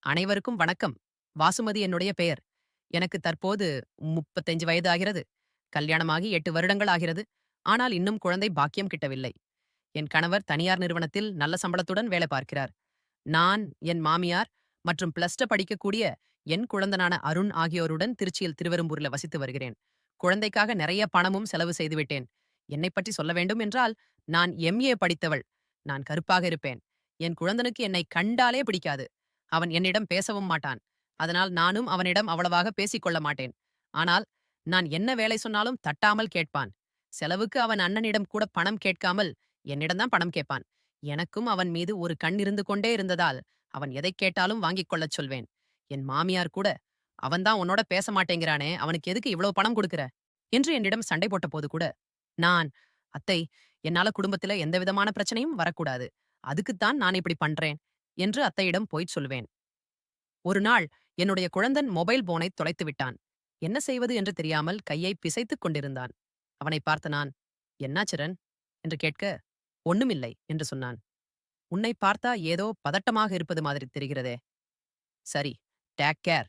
அனைவருக்கும் வணக்கம். வாசுமதி என்னுடைய பெயர். எனக்கு தற்போது 35 வயது ஆகிறது. கல்யாணமாகி 8 வருடங்கள் ஆகிறது. ஆனால் இன்னும் குழந்தை பாக்கியம் கிட்டவில்லை. என் கணவர் தனியார் நிறுவனத்தில் நல்ல சம்பளத்துடன் வேலை பார்க்கிறார். நான், என் மாமியார் மற்றும் பிளஸ் டூ படிக்கக்கூடிய என் குழந்தனான அருண் ஆகியோருடன் திருச்சியில் திருவெரும்பூர்ல வசித்து வருகிறேன். குழந்தைக்காக நிறைய பணமும் செலவு செய்துவிட்டேன். என்னைப் பற்றி சொல்ல வேண்டும் என்றால், நான் எம்ஏ படித்தவள். நான் கருப்பாக இருப்பேன். என் குழந்தனுக்கு என்னை கண்டாலே பிடிக்காது. அவன் என்னிடம் பேசவும் மாட்டான். அதனால் நானும் அவனிடம் அவ்வளவாக பேசிக்கொள்ள மாட்டேன். ஆனால் நான் என்ன வேலை சொன்னாலும் தட்டாமல் கேட்பான். செலவுக்கு அவன் அண்ணனிடம் கூட பணம் கேட்காமல் என்னிடம்தான் பணம் கேட்பான். எனக்கும் அவன் மீது ஒரு கண் இருந்து கொண்டே இருந்ததால் அவன் எதைக் கேட்டாலும் வாங்கிக் கொள்ளச் சொல்வேன். என் மாமியார் கூட, அவன்தான் உன்னோட பேச மாட்டேங்கிறானே, அவனுக்கு எதுக்கு இவ்வளவு பணம் கொடுக்கிற என்று என்னிடம் சண்டை போட்டபோது கூட நான், அத்தை, என்னால குடும்பத்தில எந்த விதமான பிரச்சனையும் வரக்கூடாது. அதுக்குத்தான் நான் இப்படி பண்றேன் என்று அத்தையிடம் போய்ச் சொல்வேன். ஒரு நாள் என்னுடைய குழந்தன் மொபைல் போனை தொலைத்து விட்டான். என்ன செய்வது என்று தெரியாமல் கையை பிசைத்துக் கொண்டிருந்தான். அவனை பார்த்த நான், என்னாச்சிரன் என்று கேட்க, ஒண்ணுமில்லை என்று சொன்னான். உன்னை பார்த்தா ஏதோ பதட்டமாக இருப்பது மாதிரி தெரிகிறதே. சரி, டேக் கேர்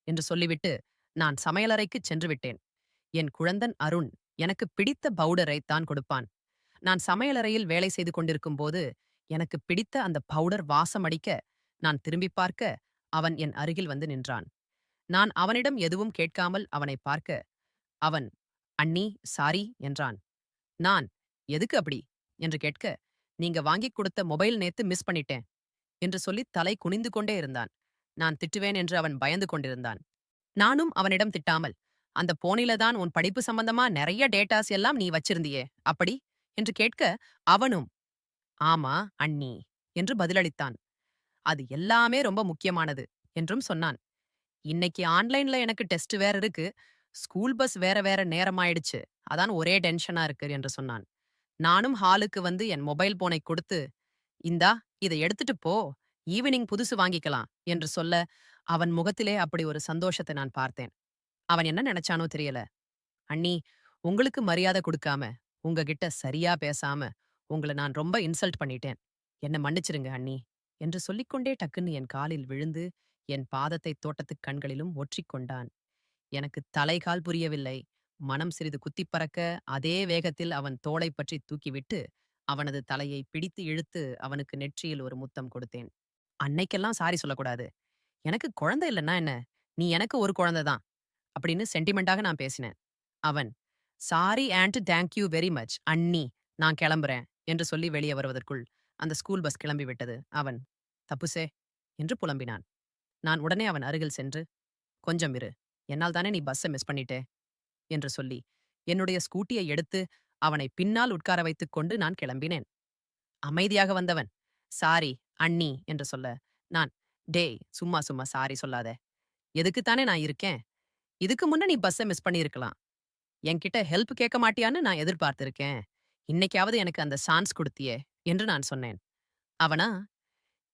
என்று சொல்லிவிட்டு நான் சமையலறைக்குச் சென்று விட்டேன். என் குழந்தன் அருண் எனக்கு பிடித்த பவுடரை தான் கொடுப்பான். நான் சமையலறையில் வேலை செய்து கொண்டிருக்கும் போது எனக்கு பிடித்த அந்த பவுடர் வாசம் அடிக்க நான் திரும்பிப் பார்க்க அவன் என் அருகில் வந்து நின்றான். நான் அவனிடம் எதுவும் கேட்காமல் அவனை பார்க்க அவன், அண்ணி, சாரி என்றான். நான், எதுக்கு அப்படி என்று கேட்க, நீங்க வாங்கிக் கொடுத்த மொபைல் நேத்து மிஸ் பண்ணிட்டேன் என்று சொல்லி தலை குனிந்து கொண்டே இருந்தான். நான் திட்டுவேன் என்று அவன் பயந்து கொண்டிருந்தான். நானும் அவனிடம் திட்டாமல், அந்த போனில தான் உன் படிப்பு சம்பந்தமா நிறைய டேட்டாஸ் எல்லாம் நீ வச்சிருந்தியே, அப்படி என்று கேட்க அவனும், ஆமா அண்ணி என்று பதிலளித்தான். அது எல்லாமே ரொம்ப முக்கியமானது என்றும் சொன்னான். இன்னைக்கு ஆன்லைன்ல எனக்கு டெஸ்ட் வேற இருக்கு. ஸ்கூல் பஸ் வேற வேற நேரமாயிடுச்சு. அதான் ஒரே டென்ஷனா இருக்கு என்று சொன்னான். நானும் ஹாலுக்கு வந்து என் மொபைல் போனை கொடுத்து, இந்தா இத எடுத்துட்டு போ. ஈவினிங் புதுசு வாங்கிக்கலாம் என்று சொல்ல, அவன் முகத்திலே அப்படி ஒரு சந்தோஷத்தை நான் பார்த்தேன். அவன் என்ன நினைச்சானோ தெரியல. அண்ணி, உங்களுக்கு மரியாதை கொடுக்காம, உங்ககிட்ட சரியா பேசாம, உங்கள நான் ரொம்ப இன்சல்ட் பண்ணிட்டேன். என்ன மன்னிச்சிருங்க அண்ணி என்று சொல்லிக்கொண்டே டக்குன்னு என் காலில் விழுந்து, என் பாதத்தை தோட்டத்துக் கண்களிலும் ஒற்றிக் கொண்டான். எனக்கு தலைகால் புரியவில்லை. மனம் சிறிது குத்திப் பறக்க, அதே வேகத்தில் அவன் தோளைப் பற்றி தூக்கிவிட்டு, அவனது தலையை பிடித்து இழுத்து அவனுக்கு நெற்றியில் ஒரு முத்தம் கொடுத்தேன். அன்னைக்கெல்லாம் சாரி சொல்லக்கூடாது. எனக்கு குழந்தை இல்லன்னா என்ன? நீ எனக்கு ஒரு குழந்தை தான் அப்படின்னு சென்டிமெண்டாக நான் பேசினேன். அவன், sorry and thank you very much அண்ணி, நான் கிளம்புறேன் என்று சொல்லி வெளியே வருவதற்குள் அந்த ஸ்கூல் பஸ் கிளம்பி விட்டது. அவன், தப்புசே என்று புலம்பினான். நான் உடனே அவன் அருகில் சென்று, கொஞ்சம் இரு, என்னால் தானே நீ பஸ்ஸை மிஸ் பண்ணிட்டே என்று சொல்லி என்னுடைய ஸ்கூட்டியை எடுத்து அவனை பின்னால் உட்கார வைத்துக் கொண்டு நான் கிளம்பினேன். அமைதியாக வந்தவன், சாரி அண்ணி என்று சொல்ல நான், டேய், சும்மா சும்மா சாரி சொல்லாத. எதுக்குத்தானே நான் இருக்கேன். இதுக்கு முன்ன நீ பஸ்ஸை மிஸ் பண்ணியிருக்கலாம். என்கிட்ட ஹெல்ப் கேட்க மாட்டியான்னு நான் எதிர்பார்த்திருக்கேன். இன்னைக்காவது எனக்கு அந்த சான்ஸ் கொடுத்தியே என்று நான் சொன்னேன். அவனா,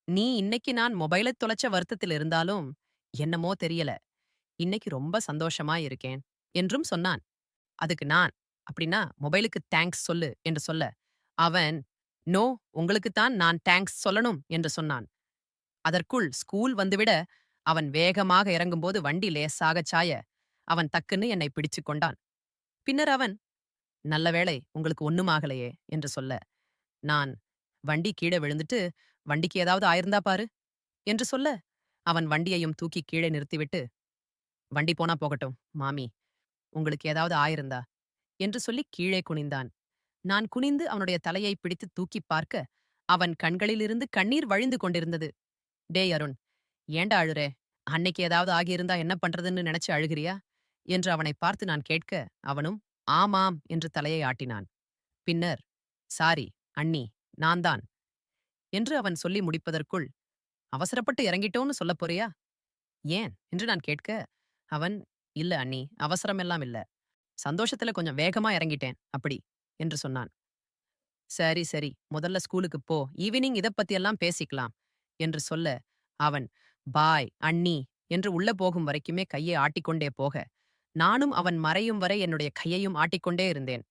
நீ இன்னைக்கு நான் மொபைலை தொலைச்ச வருத்தத்தில் இருந்தாலும் என்னமோ தெரியல, இன்னைக்கு ரொம்ப சந்தோஷமா இருக்கேன் என்றும் சொன்னான். அதுக்கு நான், அப்படின்னா மொபைலுக்கு தேங்க்ஸ் சொல்லு என்று சொல்ல அவன், நோ, உங்களுக்குத்தான் நான் தேங்க்ஸ் சொல்லணும் என்று சொன்னான். அதற்குள் ஸ்கூல் வந்துவிட அவன் வேகமாக இறங்கும்போது வண்டி லேசாகச் சாய அவன் டக்குன்னு என்னை பிடிச்சுக் கொண்டான். பின்னர் அவன், நல்ல வேளை உங்களுக்கு ஒண்ணும் ஆகலையே என்று சொல்ல நான், வண்டி கீழே விழுந்துட்டு வண்டிக்கு ஏதாவது ஆயிருந்தா பாரு என்று சொல்ல அவன் வண்டியையும் தூக்கி கீழே நிறுத்திவிட்டு, வண்டி போனா போகட்டும் மாமி, உங்களுக்கு ஏதாவது ஆயிருந்தா என்று சொல்லி கீழே குனிந்தான். நான் குனிந்து அவனுடைய தலையை பிடித்து தூக்கிப் பார்க்க அவன் கண்களிலிருந்து கண்ணீர் வழிந்து கொண்டிருந்தது. டேய் அருண், ஏன்டா அழுறே? அன்னைக்கு ஏதாவது ஆகியிருந்தா என்ன பண்றதுன்னு நினைச்சு அழுகிறியா என்று அவனை பார்த்து நான் கேட்க அவனும் ஆமாம் என்று தலையை ஆட்டினான். பின்னர், சாரி அண்ணி, நான் தான் என்று அவன் சொல்லி முடிப்பதற்குள், அவசரப்பட்டு இறங்கிட்டோன்னு சொல்லப் போறியா? ஏன் என்று நான் கேட்க அவன், இல்ல அண்ணி, அவசரமெல்லாம் இல்ல. சந்தோஷத்துல கொஞ்சம் வேகமா இறங்கிட்டேன் அப்படி என்று சொன்னான். சரி சரி, முதல்ல ஸ்கூலுக்கு போ, ஈவினிங் இத பத்தியெல்லாம் பேசிக்கலாம் என்று சொல்ல அவன், பாய் அண்ணி என்று உள்ள போகும் வரைக்குமே கையை ஆட்டிக்கொண்டே போக நானும் அவன் மறையும் வரை என்னுடைய கையையும் ஆட்டிக்கொண்டே இருந்தேன்.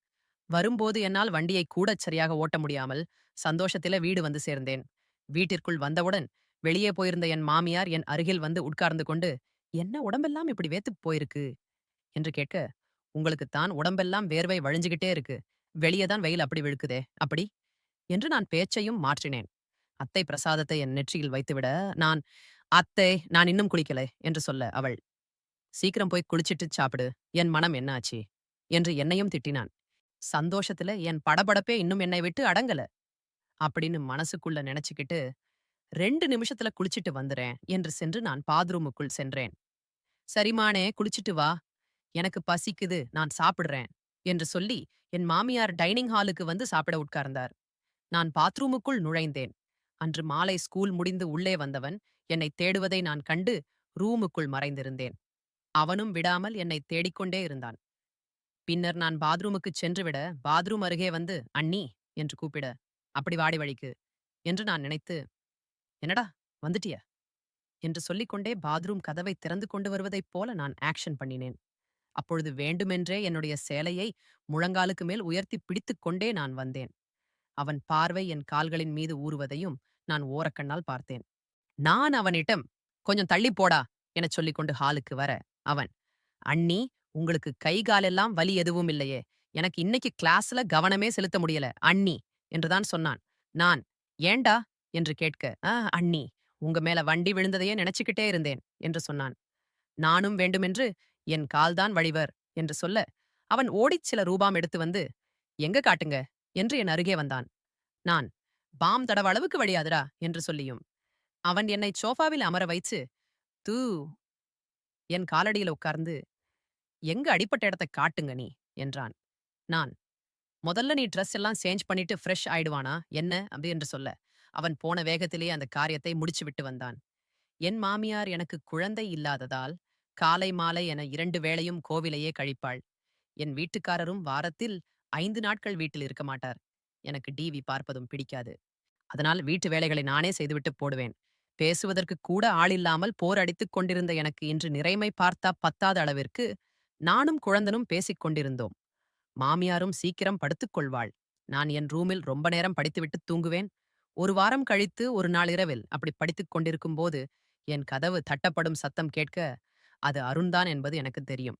வரும்போது என்னால் வண்டியை கூடச் சரியாக ஓட்ட முடியாமல் சந்தோஷத்தில வீடு வந்து சேர்ந்தேன். வீட்டிற்குள் வந்தவுடன் வெளியே போயிருந்த என் மாமியார் என் அருகில் வந்து உட்கார்ந்து கொண்டு, "என்ன உடம்பெல்லாம் இப்படி வேத்துப் போயிருக்கு?" என்று கேட்க, "உங்களுக்குத்தான் உடம்பெல்லாம் வேர்வை வழிஞ்சுகிட்டே இருக்கு. வெளிய தான் வெயில் அப்படி விழுக்குதே, அப்படி?" என்று நான் பேச்சையும் மாற்றினேன். அத்தை பிரசாதத்தை என் நெற்றியில் வைத்துவிட, நான், "அத்தை, நான் இன்னும் குளிக்கலை" என்று சொல்ல, அவள், "சீக்கிரம் போய் குளிச்சிட்டு சாப்பிடு. என் மனம் என்ன ஆச்சு?" என்று என்னையும் திட்டினான். சந்தோஷத்துல என் படபடப்பே இன்னும் என்னை விட்டு அடங்கல. அப்படின்னு மனசுக்குள்ள நினைச்சுக்கிட்டு, 2 நிமிஷத்துல குளிச்சிட்டு வந்துறேன் என்று சென்று நான் பாத்ரூமுக்குள் சென்றேன். "சரிம்மானே, குளிச்சிட்டு வா. எனக்கு பசிக்குது, நான் சாப்பிடுறேன்" என்று சொல்லி என் மாமியார் டைனிங் ஹாலுக்கு வந்து சாப்பிட உட்கார்ந்தார். நான் பாத்ரூமுக்குள் நுழைந்தேன். அன்று மாலை ஸ்கூல் முடிந்து உள்ளே வந்தவன் என்னை தேடுவதை நான் கண்டு ரூமுக்குள் மறைந்திருந்தேன். அவனும் விடாமல் என்னை தேடிக்கொண்டே இருந்தான். பின்னர் நான் பாத்ரூமுக்குச் சென்றுவிட, பாத்ரூம் அருகே வந்து, "அண்ணி" என்று கூப்பிட, "அப்படி வாடி வழிக்கு" என்று நான் நினைத்து, "என்னடா வந்துட்டியா?" என்று சொல்லிக்கொண்டே பாத்ரூம் கதவை திறந்து கொண்டு வருவதைப் போல நான் ஆக்ஷன் பண்ணினேன். அப்பொழுது வேண்டுமென்றே என்னுடைய சேலையை முழங்காலுக்கு மேல் உயர்த்தி பிடித்துக் கொண்டே நான் வந்தேன். அவன் பார்வை என் கால்களின் மீது ஊறுவதையும் நான் ஓரக்கண்ணால் பார்த்தேன். நான் அவனிடம், "கொஞ்சம் தள்ளிப் போடா" எனச் சொல்லிக்கொண்டு ஹாலுக்கு வர, அவன், "அண்ணி, உங்களுக்கு கை காலெல்லாம் வலி எதுவும் இல்லையே? எனக்கு இன்னைக்கு கிளாஸ்ல கவனமே செலுத்த முடியல, அண்ணி" என்றுதான் சொன்னான். நான், "ஏன்டா?" என்று கேட்க, அண்ணி, உங்க மேல வண்டி விழுந்ததையே நினைச்சுக்கிட்டே இருந்தேன்" என்று சொன்னான். நானும் வேண்டுமென்று, "என் கால்தான் வழிவர்" என்று சொல்ல, அவன் ஓடிச் சில ரூபாம் எடுத்து வந்து, "எங்க காட்டுங்க" என்று என் அருகே வந்தான். நான், "பாம் தடவ அளவுக்கு வழியாதுடா" என்று சொல்லியும், அவன் என்னை சோஃபாவில் அமர வைச்சு, "தூ" என் காலடியில உட்கார்ந்து, "எங்க அடிபட்ட இடத்த காட்டுங்க நீ" என்றான். நான், "முதல்ல நீ ட்ரெஸ் எல்லாம் சேஞ்ச் பண்ணிட்டு ஃப்ரெஷ் ஆயிடுவானா என்ன?" அப்படி என்று சொல்ல, அவன் போன வேகத்திலேயே அந்த காரியத்தை முடிச்சு விட்டு வந்தான். என் மாமியார் எனக்கு குழந்தை இல்லாததால் காலை மாலை என 2 வேளையும் கோவிலையே கழிப்பாள். என் வீட்டுக்காரரும் வாரத்தில் 5 நாட்கள் வீட்டில் இருக்க மாட்டார். எனக்கு டிவி பார்ப்பதும் பிடிக்காது. அதனால் வீட்டு வேலைகளை நானே செய்துவிட்டு போடுவேன். பேசுவதற்கு கூட ஆளில்லாமல் போர் அடித்துக் கொண்டிருந்த எனக்கு இன்று நிறைமை பார்த்தா பத்தாத அளவிற்கு நானும் குழந்தனும் பேசிக் கொண்டிருந்தோம். மாமியாரும் சீக்கிரம் படுத்துக் கொள்வாள். நான் என் ரூமில் ரொம்ப நேரம் படித்துவிட்டு தூங்குவேன். ஒரு வாரம் கழித்து ஒரு நாள் இரவில் அப்படி படித்துக் கொண்டிருக்கும் போது என் கதவு தட்டப்படும் சத்தம் கேட்க, அது அருண்தான் என்பது எனக்கு தெரியும்.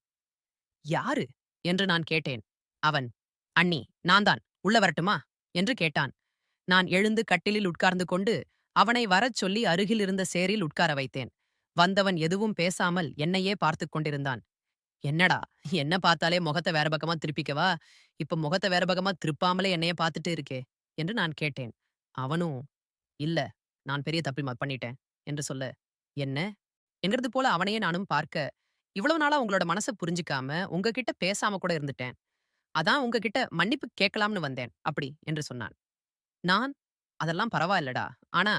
"யாரு?" என்று நான் கேட்டேன். அவன், "அண்ணி, நான்தான். உள்ள வரட்டுமா?" என்று கேட்டான். நான் எழுந்து கட்டிலில் உட்கார்ந்து கொண்டு அவனை வரச் சொல்லி அருகில் இருந்த சேரில் உட்கார வைத்தேன். வந்தவன் எதுவும் பேசாமல் என்னையே பார்த்துக் கொண்டிருந்தான். "என்னடா, என்ன பார்த்தாலே முகத்த வேற பக்கமா திருப்பிக்கவா? இப்ப முகத்த வேற பக்கமா திருப்பாமலே என்னைய பார்த்துட்டு இருக்கே" என்று நான் கேட்டேன். அவனும், "இல்ல, நான் பெரிய தப்பு பண்ணிட்டேன்" என்று சொல்ல, "என்ன?" என்கிறது போல அவனையே நானும் பார்க்க, "இவ்வளவு நாளா உங்களோட மனச புரிஞ்சுக்காம உங்ககிட்ட பேசாம கூட இருந்துட்டேன். அதான் உங்ககிட்ட மன்னிப்பு கேட்கலாம்னு வந்தேன்" அப்படி என்று சொன்னான். நான், "அதெல்லாம் பரவாயில்லடா. ஆனா,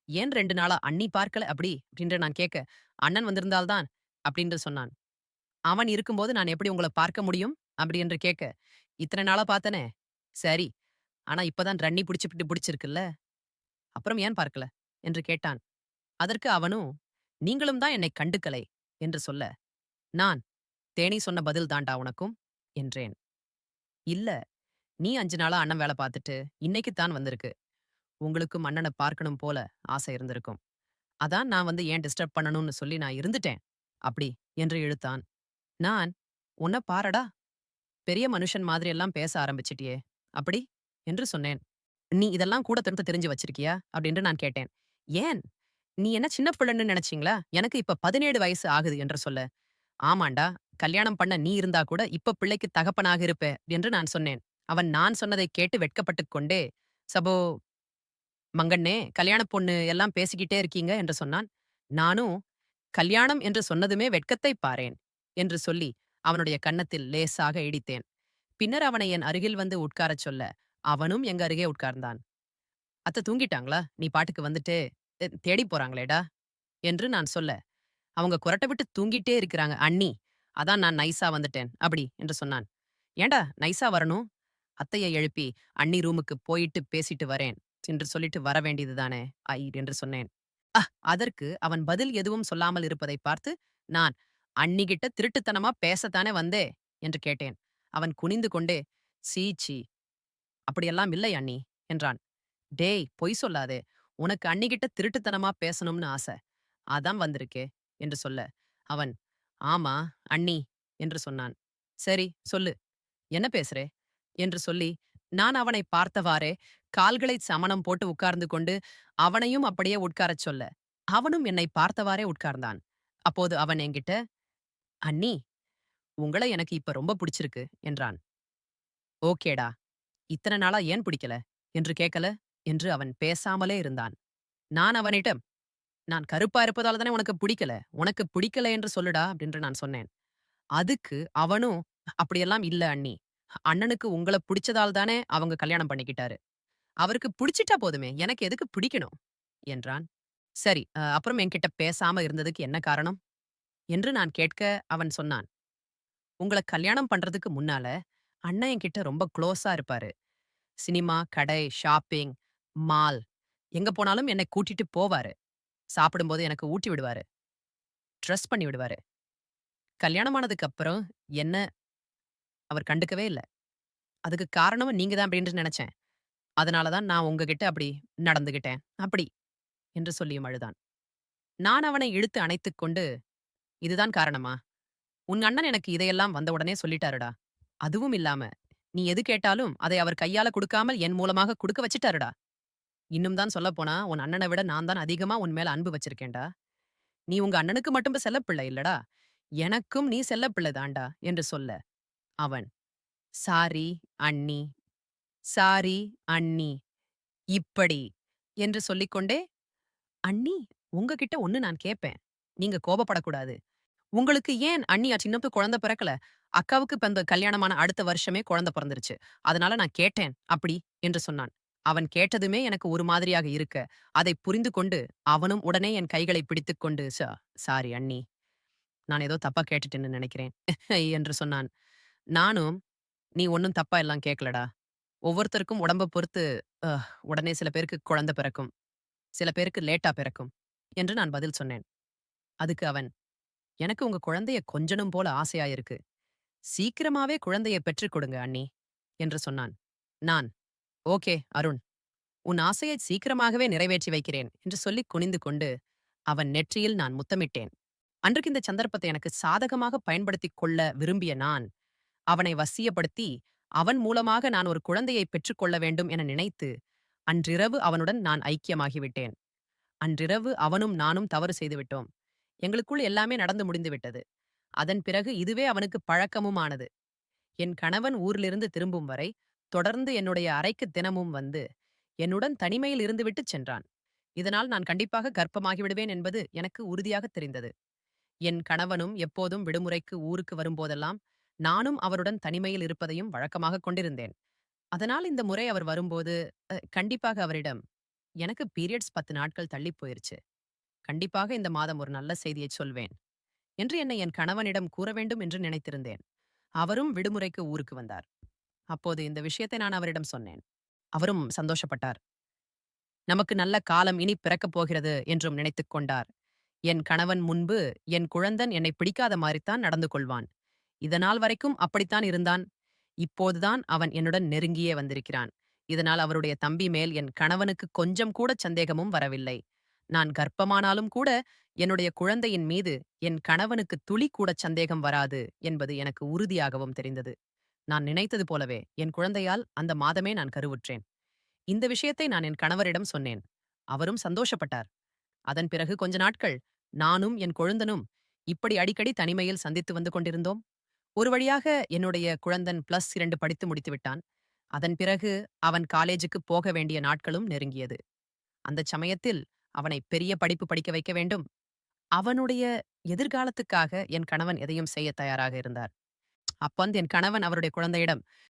ஏன் 2 நாளா அண்ணி பார்க்கல அப்படி?" அப்படின்னு நான் கேட்க, "அண்ணன் வந்திருந்தால் தான்" அப்படின்னு சொன்னான். "அவன் இருக்கும்போது நான் எப்படி உங்கள பார்க்க முடியும்?" அப்படி என்று கேட்க, "இத்தனை நாளா பார்த்தனே." "சரி. ஆனா இப்பதான் ரண்ணி புடிச்சிருக்குல்ல. அப்புறம் ஏன் பார்க்கல?" என்று கேட்டான். அதற்கு அவனும், "நீங்களும் தான் என்னை கண்டுக்கலை" என்று சொல்ல, நான், "தேனீ சொன்ன பதில் தான்டா உனக்கும்" என்றேன். "இல்ல, நீ 5 நாளா அண்ணன் வேல பார்த்துட்டு, இன்னைக்கு தான் வந்திருக்கு. உங்களுக்கும் அண்ணன பார்க்கணும் போல ஆசை இருந்திருக்கும். அதான் நான் வந்து ஏன் டிஸ்டர்ப் பண்ணணும்னு சொல்லி நான் இருந்துட்டேன்." அப்படி என்று இழுத்தான். நான், "உன்ன பாரடா, பெரிய மனுஷன் மாதிரியெல்லாம் பேச ஆரம்பிச்சிட்டியே. அப்படி?" என்று சொன்னேன். "நீ இதெல்லாம் கூட திருத்த தெரிஞ்சு வச்சிருக்கியா?" அப்படின்னு நான் கேட்டேன். "ஏன்? நீ என்ன சின்ன பிள்ளைன்னு நினைச்சீங்களா? எனக்கு இப்ப 17 வயசு ஆகுது" என்று சொல்ல, "ஆமாண்டா, கல்யாணம் பண்ண நீ இருந்தா கூட இப்ப பிள்ளைக்கு தகப்பனாக இருப்ப" என்று நான் சொன்னேன். அவன் நான் சொன்னதைக் கேட்டு வெட்கப்பட்டுக் கொண்டே, "சபோ மங்கண்ணே, கல்யாண பொண்ணு எல்லாம் பேசிக்கிட்டே இருக்கீங்க" என்று சொன்னான். நானும், "கல்யாணம் என்று சொன்னதுமே வெட்கத்தைப் பாரேன்" என்று சொல்லி அவனுடைய கன்னத்தில் லேசாக இடித்தேன். பின்னர் அவனை என் அருகில் வந்து உட்காரச் சொல்ல, அவனும் எங்க அருகே உட்கார்ந்தான். "அத்த தூங்கிட்டாங்களா? நீ பாட்டுக்கு வந்துட்டு தேடிப் போறாங்களேடா" என்று நான் சொல்ல, "அவங்க கொறட்ட விட்டு தூங்கிட்டே இருக்கிறாங்க அண்ணி. அதான் நான் நைஸா வந்துட்டேன்" அப்படி என்று சொன்னான். "ஏன்டா நைஸா வரணும்? அத்தைய எழுப்பி அண்ணி ரூமுக்கு போயிட்டு பேசிட்டு வரேன் என்று சொல்லிட்டு வர வேண்டியது தானே என்று சொன்னேன். அதற்கு அவன் பதில் எதுவும் சொல்லாமல் இருப்பதைப் பார்த்து நான், "அண்ணிகிட்ட திருட்டுத்தனமா பேசத்தானே வந்தே" என்று கேட்டேன். அவன் குனிந்து கொண்டே, "சீ! சீ! அப்படியெல்லாம் இல்லை அண்ணி" என்றான். "டேய், பொய் சொல்லாதே. உனக்கு அண்ணிகிட்ட திருட்டுத்தனமா பேசணும்னு ஆசை. அதான் வந்திருக்கே" என்று சொல்ல, அவன், "ஆமா, அண்ணி" என்று சொன்னான். "சரி, சொல்லு. என்ன பேசுறே?" என்று சொல்லி, நான் அவனைப் பார்த்தவாறே கால்களைச் சமணம் போட்டு உட்கார்ந்து கொண்டு, அவனையும் அப்படியே உட்காரச் சொல்ல, அவனும் என்னைப் பார்த்தவாறே உட்கார்ந்தான். அப்போது அவன் என்கிட்ட, "அண்ணி, உங்கள எனக்கு இப்ப ரொம்ப புடிச்சிருக்கு" என்றான். "ஓகேடா. இத்தன நாளா ஏன் பிடிக்கல? என்று கேட்கல" என்று அவன் பேசாமலே இருந்தான். நான் அவனிடம், "நான் கருப்பா இருப்பதால தானே உனக்கு பிடிக்கல. உனக்கு பிடிக்கல என்று சொல்லுடா" அப்படின்னு நான் சொன்னேன். அதுக்கு அவனும், "அப்படியெல்லாம் இல்ல அண்ணி. அண்ணனுக்கு உங்கள பிடிச்சதால் தானே அவங்க கல்யாணம் பண்ணிக்கிட்டாரு. அவருக்கு பிடிச்சிட்டா போதுமே, எனக்கு எதுக்கு பிடிக்கணும்?" என்றான். "சரி, அப்புறம் என்கிட்ட பேசாம இருந்ததுக்கு என்ன காரணம்?" என்று நான் கேட்க அவன் சொன்னான். "உங்கள கல்யாணம் பண்றதுக்கு முன்னால, அண்ணன் என்கிட்ட ரொம்ப குளோஸா இருப்பாரு. சினிமா, கடை, ஷாப்பிங், மால் எங்க போனாலும் என்னை கூட்டிட்டு போவாரு. சாப்பிடும்போது எனக்கு ஊட்டி விடுவாரு. ட்ரெஸ் பண்ணி விடுவாரு. கல்யாணம் ஆனதுக்கு அப்புறம் என்ன அவர் கண்டுக்கவே இல்ல. அதுக்கு காரணம் நீங்க தான் அப்படின்னு நெனச்சேன். அதனால தான் நான் உங்ககிட்ட அப்படி நடந்துகிட்டேன். அப்படி" என்று சொல்லியும் அழுதான். நான் அவனை இழுத்து அணைத்துக் கொண்டு, "இதுதான் காரணமா? உன் அண்ணன் எனக்கு இதையெல்லாம் வந்த உடனே சொல்லிட்டாருடா. அதுவும் இல்லாம, நீ எது கேட்டாலும் அதை அவர் கையால குடுக்காமல் என் மூலமாக குடுக்க வச்சுட்டாருடா. இன்னும் தான் சொல்லப்போனா, உன் அண்ணன விட நான் தான் அதிகமா உன் மேல அன்பு வச்சிருக்கேன்டா. நீ உங்க அண்ணனுக்கு மட்டும் செல்லப்பிள்ளை இல்லடா. எனக்கும் நீ செல்லப்பிள்ளை தான்டா" என்று சொல்ல, அவன், "சாரி அண்ணி, சாரி அண்ணி, இப்படி" என்று சொல்லிக்கொண்டே, "அண்ணி, உங்ககிட்ட ஒண்ணு நான் கேட்பேன். நீங்க கோபப்படக்கூடாது. உங்களுக்கு ஏன் அண்ணி சின்னப்ப குழந்தை பிறக்கல? அக்காவுக்கு இப்ப இந்த கல்யாணமான அடுத்த வருஷமே குழந்தை பிறந்துருச்சு. அதனால நான் கேட்டேன்." அப்படி என்று சொன்னான். அவன் கேட்டதுமே எனக்கு ஒரு மாதிரியாக இருக்க, அதைப் புரிந்து கொண்டு அவனும் உடனே என் கைகளைப் பிடித்துக்கொண்டு, சாரி அண்ணி. நான் ஏதோ தப்பா கேட்டுட்டேன்னு நினைக்கிறேன்" என்று சொன்னான். நானும், "நீ ஒண்ணும் தப்பா எல்லாம் கேட்கலடா. ஒவ்வொருத்தருக்கும் உடம்ப பொறுத்து அ உடனே சில பேருக்கு குழந்தை பிறக்கும். சில பேருக்கு லேட்டா பிறக்கும்" என்று நான் பதில் சொன்னேன். அதுக்கு அவன், "எனக்கு உங்க குழந்தைய கொஞ்சணும் போல ஆசையா இருக்கு. சீக்கிரமாவே குழந்தைய பெற்றுக் கொடுங்க அண்ணி" என்று சொன்னான். நான், "ஓகே அருண், உன் ஆசையை சீக்கிரமாகவே நிறைவேற்றி வைக்கிறேன்" என்று சொல்லிக் குனிந்து கொண்டு அவன் நெற்றியில் நான் முத்தமிட்டேன். அன்றைக்கு இந்த சந்தர்ப்பத்தை எனக்கு சாதகமாக பயன்படுத்திக் கொள்ள விரும்பிய நான், அவனை வசியப்படுத்தி, அவன் மூலமாக நான் ஒரு குழந்தையை பெற்றுக்கொள்ள வேண்டும் என நினைத்து, அன்றிரவு அவனுடன் நான் ஐக்கியமாகிவிட்டேன். அன்றிரவு அவனும் நானும் தவறு செய்துவிட்டோம். எங்களுக்குள் எல்லாமே நடந்து முடிந்து விட்டது. அதன் பிறகு இதுவே அவனுக்கு பழக்கமும் ஆனது. என் கணவன் ஊரிலிருந்து திரும்பும் வரை, தொடர்ந்து என்னுடைய அறைக்கு தினமும் வந்து, என்னுடன் தனிமையில் இருந்துவிட்டுச் சென்றான். இதனால் நான் கண்டிப்பாக கர்ப்பமாகி விடுவேன் என்பது எனக்கு உறுதியாகத் தெரிந்தது. என் கணவனும் எப்போதும் விடுமுறைக்கு ஊருக்கு வரும்போதெல்லாம், நானும் அவருடன் தனிமையில் இருப்பதையும் வழக்கமாகக் கொண்டிருந்தேன். அதனால் இந்த முறை அவர் வரும்போது, கண்டிப்பாக அவரிடம், "எனக்கு பீரியட்ஸ் 10 நாட்கள் தள்ளிப் போயிருச்சு. கண்டிப்பாக இந்த மாதம் ஒரு நல்ல செய்தியைச் சொல்வேன்" என்று என்னை என் கணவனிடம் கூற வேண்டும் என்று நினைத்திருந்தேன். அவரும் விடுமுறைக்கு ஊருக்கு வந்தார். அப்போது இந்த விஷயத்தை நான் அவரிடம் சொன்னேன். அவரும் சந்தோஷப்பட்டார். நமக்கு நல்ல காலம் இனி பிறக்கப் போகிறது என்றும் நினைத்துக் கொண்டார். என் கணவன் முன்பு என் குழந்தன் என்னை பிடிக்காத மாரித்தான் நடந்து கொள்வான். இதனால் வரைக்கும் அப்படித்தான் இருந்தான். இப்போதுதான் அவன் என்னுடன் நெருங்கியே வந்திருக்கிறான். இதனால் அவருடைய தம்பி மேல் என் கணவனுக்கு கொஞ்சம் கூட சந்தேகமும் வரவில்லை. நான் கர்ப்பமானாலும் கூட என்னுடைய குழந்தையின் மீது என் கணவனுக்கு துளி கூட சந்தேகம் வராது என்பது எனக்கு உறுதியாகவும் தெரிந்தது. நான் நினைத்தது போலவே என் குழந்தையால் அந்த மாதமே நான் கருவுற்றேன். இந்த விஷயத்தை நான் என் கணவரிடம் சொன்னேன். அவரும் சந்தோஷப்பட்டார். அதன் பிறகு கொஞ்ச நாட்கள் நானும் என் கொழுந்தனும் இப்படி அடிக்கடி தனிமையில் சந்தித்து வந்து கொண்டிருந்தோம். ஒரு வழியாக என்னுடைய குழந்தன் +2 படித்து முடித்து விட்டான். அதன் பிறகு அவன் காலேஜுக்கு போக வேண்டிய நாட்களும் நெருங்கியது. அந்தச் சமயத்தில் அவனை பெரிய படிப்பு படிக்க வைக்க வேண்டும். அவனுடைய எதிர்காலத்துக்காக என் கணவன் எதையும் செய்ய தயாராக இருந்தார். அப்ப வந்து என் கணவன் அவருடைய குழந்தையிடம்,